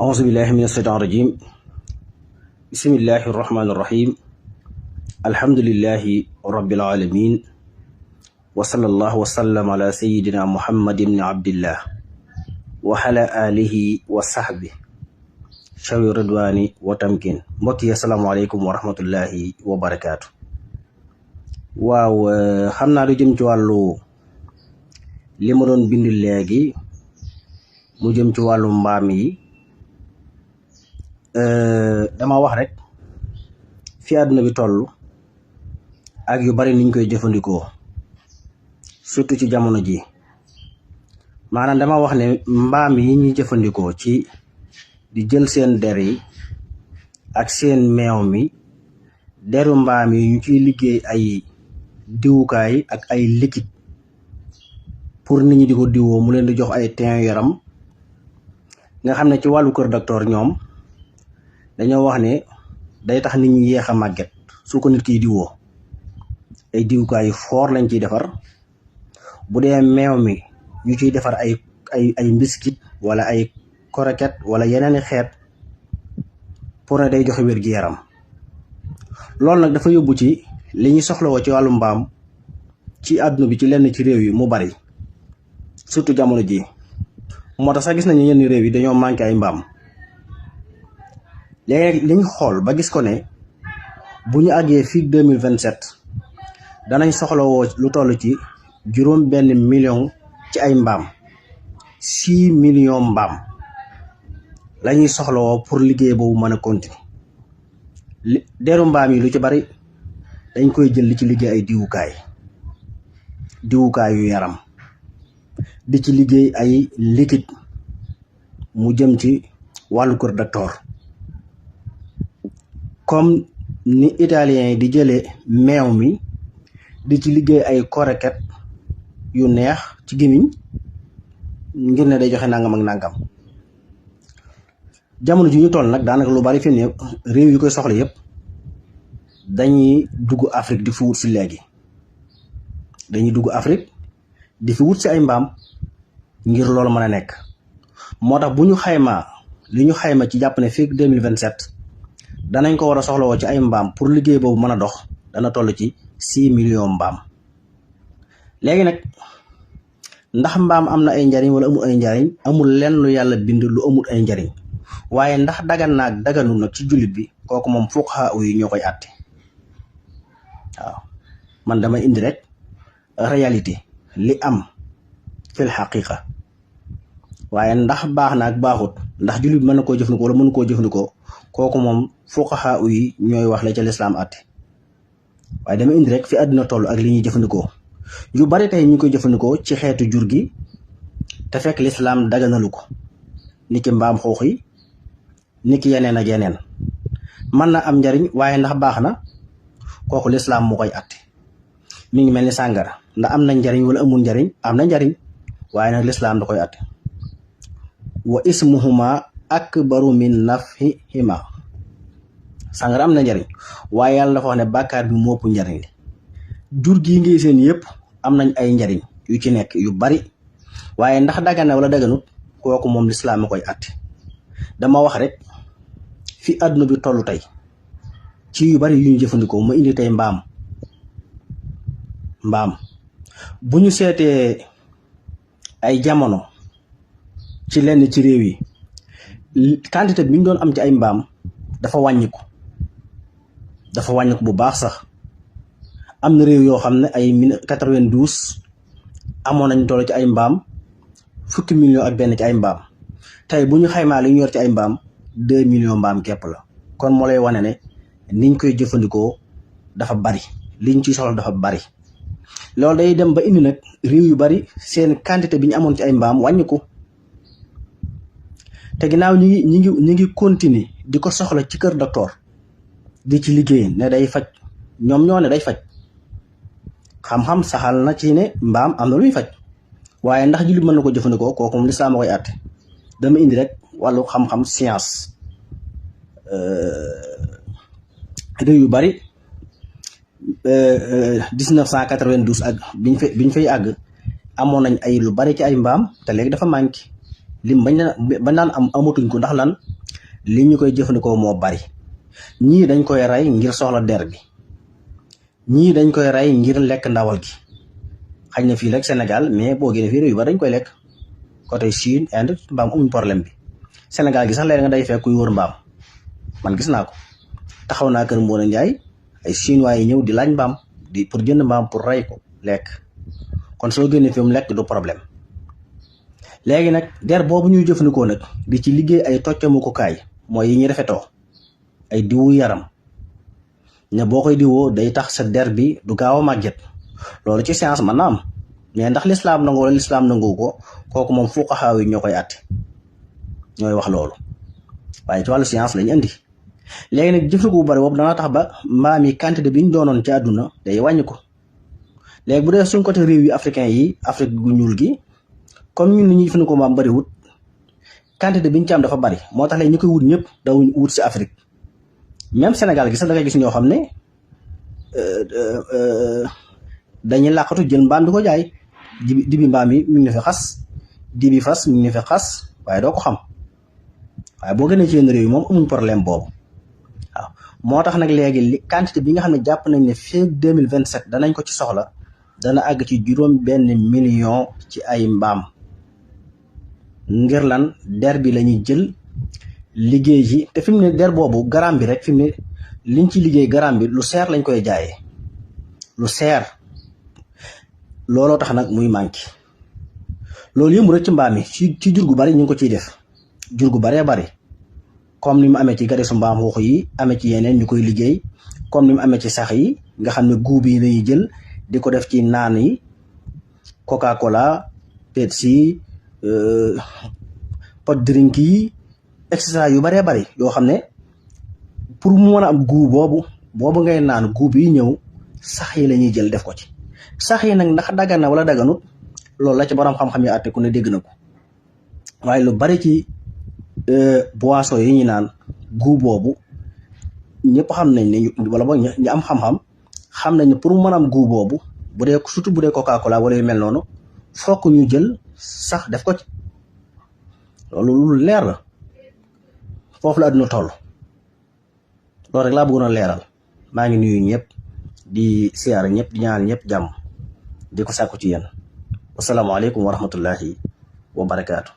auzu billahi min asheytaan rajim bismillahi irrahmani irrahim alhamdulillahi rabbil alamin wa sallallahu wa sallam ala sayidina muhammad ibni abdillah wa ala alihi wa sahbi shawi ridwani wa tamkin. mbokk yi asalaamaaleykum wa rahmatullahi wa barakaatu. waaw xam naa lu jëm ci wàllu li ma doon bind léegi mu jëm ci wàllu mbaam yi. dama wax rek fi àdduna bi toll ak yu bari niñ koy jëfandikoo surtout ci jamono ji. maanaam dama wax ne mbaam yi ñuy jëfandikoo ci di jël seen der yi ak seen meew mi, deru mbaam yi ñu ciy liggéey ay diwukaay ak ay liquide pour nit ñi di ko diwoo mu leen di jox ay teint yaram, nga xam ne ci wàllu kër docteur ñoom dañoo wax ne day tax nit ñi yéex a màgget su ko nit kiy diwoo. ay diwukaay yu foor lañ ciy defar. bu dee meew mi ñu ciy defar ay mbiskit wala ay koroket wala yeneeni xeet pour ne day joxe wér-gi-yaram. loolu nag dafa yóbbu ci li ñuy soxlawoo ci wàllu mbaam ci àdduna bi ci lenn ci réew yi mu bari surtout jamono ji. moo tax sax gis nañu yenn réew yi dañoo manqué ay mbaam. léegi li ñu xool ba gis ko ne bu ñu àggee fii 2027 danañ soxlawoo lu toll ci 6 million ci ay mbaam. 6 millions mbaam la ñuy soxlawoo pour liggéey boobu mën a continuer. deru mbaam yi lu ci bari dañ koy jël li ci liggéey ay diwukaay yu yaram, di ci liggéey ay liquide mu jëm ci wàllu kër docteur. comme ni italien yi di jëlee meew mi di ci liggéey ay koroket yu neex ci gémmiñ ngir ne day joxe nangam ak nangam. jamono ji ñu toll nag daanaka lu bari fi ne réew yu koy soxla yëpp dañuy dugg Afrique di fi wut si léegi. dañuy dugg Afrique di fi wut si ay mbaam ngir loolu mën a nekk. moo tax bu ñu xaymaa li ñu xayma ci jàpp ne fii 2027 danañ ko war a soxlawoo ci ay mbaam pour liggéey boobu mën a dox dana toll ci 6 millions mbaam. léegi nag ndax mbaam am na ay njariñ wala amul ay njariñ, amul lenn lu yàlla bind lu amul ay njariñ. waaye ndax dagan naag daganul nag ci jullit bi kooku moom fuqahaa yi ñoo koy àtte. waaw man damay indi rek réalité li am fil xaqiqa. waaye ndax baax naag baaxut, ndax jullit bi mën na koo jëfandikoo wala mënu koo jëfandikoo, kooku moom fuqahaa yi ñooy wax la ca lislaam àtte. waaye dama indi rek fi àdduna toll ak li ñuy jëfandikoo. yu bari tey ñu koy jëfandikoo ci xeetu jur gi te fekk lislaam daganalu ko, niki mbaam xuux yi, niki yeneen ak yeneen. mën na am njariñ waaye ndax baax na, kooku lislaam moo koy àtte. mi ngi mel ni sàngara, ndax am na njariñ wala amul njariñ, am na njariñ waaye nag lislaam da koy àtte. wa ismuhuma akbaru min nafhihima. sàngara am na njariñ waaye yàlla dafa wax ne bàkkaar bi moo ëpp njariñ li. jur gi ngay seen yëpp am nañ ay njariñ yu ci nekk yu bari, waaye ndax dagana wala daganut, kooku moom lislaam ma koy àtte. dama wax rek fi àdduna bi tollu tey ci yu bari yu ñu jëfandikoo. ma indi tey mbaam bu ñu seetee ay jamono ci lenn ci réew yi, quantité bi ñu doon am ci ay mbaam dafa wàññiku bu baax sax. am na réew yoo xam ne ay 92 amoon nañ toll ci ay mbaam 10 millions ak benn ci ay mbaam. tey bu ñu xaymaa li ñu yor ci ay mbaam 2 millions mbaam képp la. kon moo lay wane ne niñ koy jëfandikoo dafa bari, liñ ciy soxla dafa bari. loolu day dem ba indi nag réew yu bari seen quantité bi ñu amoon ci ay mbaam wàññiku. te ginnaaw ñi ngi continuer di ko soxla ci kër docteur di ci liggéey ne day faj. ñoom ñoo ne day faj. xam-xam saxal na ci ne mbaam am na luy faj, waaye ndax jullit mën na ko jëfandikoo, kooku moom lislaam a koy àtte. dama indi rek wàllu xam-xam science. réew yu bari 1992 ak biñ fay àgg amoon nañ ay lu bari ci ay mbaam te léegi dafa manqué. lim bañ daan am amatuñ ko ndax lan li ñu koy jëfandikoo moo bari. ñii dañ koy rey ngir soxla der bi, ñii dañ koy rey ngir lekk ndawal gi. xañ na fii rek Sénégal, mais boo génnee fii réew yu ba dañ koy lekk. côté Chine, Inde, mbaam amuñ problème bi. Sénégal gi sax léegi nga day fekk kuy wër mbaam, man gis naa ko. taxaw naa kër Mbouna Ndiaye ay chinois yi ñëw di laaj mbaam pour jënd mbaam pour rey ko lekk. kon soo génnee fi mu lekk du problème. léegi nag der boobu ñuy jëfandikoo nag di ci liggéey ay toccamukukaay mooy yi ñuy rafetoo ay diwu yaram ne boo koy diwoo day tax sa der bi du gaaw a màgget. loolu ci science mën na am, mais ndax lislaam nangu wala lislaam nangu ko kooku moom fuqahaa yi ñoo koy àtte, ñooy wax loolu. waaye ci wàllu science lañu indi. léegi nag jëfandikoo bu bari boobu dana tax ba mbaam yi quantité bi ñu doonoon ci àdduna day wàññi ko. léegi bu dee suñ côté réew yi africain yi, Afrique gu ñuul gi, comme ñun ni ñuy jëfandikoo mbaam bariwut, quantité bi ñu ci am dafa bari, moo tax léegi ñu koy wut ñëpp dawuñ wut si Afrique. même Sénégal gi sax da ngay gis ñoo xam ne dañuy làqatu jël mbaam di ko jaay. dibi mbaam yi mi ngi ne fi xas, dibi fas mi ngi ne fi xas, waaye doo ko xam. waaye boo gënee ci yenn réew yi moom amuñ problème boobu. waaw moo tax nag léegi li quantité bi nga xam ne jàpp nañ ne fii 2027 danañ ko ci soxla dana àgg ci 6 million ci ay mbaam. ngir lan der bi la ñuy jël liggéey ji, te fi mu ne der boobu garam bi rek fi mu ne liñ ci liggéey garam bi lu seer lañ koy jaayee, lu seer. looloo tax nag muy manqué. loolu yëmbu rek ci mbaam yi ci jur gu bari ñu ngi ko ciy def, jur gu baree bari, comme ni mu amee ci garisu mbaam xuux yi, amee ci yeneen ñu koy liggéey, comme ni mu amee ci sax yi nga xam ne guub yi lañuy jël di ko def ci naan yi, Coca Cola, Pepsi, pot drink yi, et cetera yu baree bari yoo xam ne pour mu mën a am guub boobu ngay naan, guub yi ñëw sax yi la ñuy jël def ko ci. sax yi nag ndax dagan na wala daganut, loolu la ci borom xam-xam yi àtte ku ne dégg na ko. waaye lu bari ci boisson yi ñu naan guub boobu ñëpp xam nañ ne, wala boog ñu am xam-xam xam nañ ne pour mu mën a am guub boobu, bu dee surtout bu dee Coca Cola wala yu mel noonu, fokk ñu jël sax def ko ci. loolu lu leer la, foofu la àdduna toll. loolu rek laa bëggoon a leeral. maa ngi nuyu ñëpp di siyaara ñëpp di ñaanal ñëpp jàmm di ko sàkku ci yéen. wasalaamaaleykum wa rahmatullahi wa barakaatu.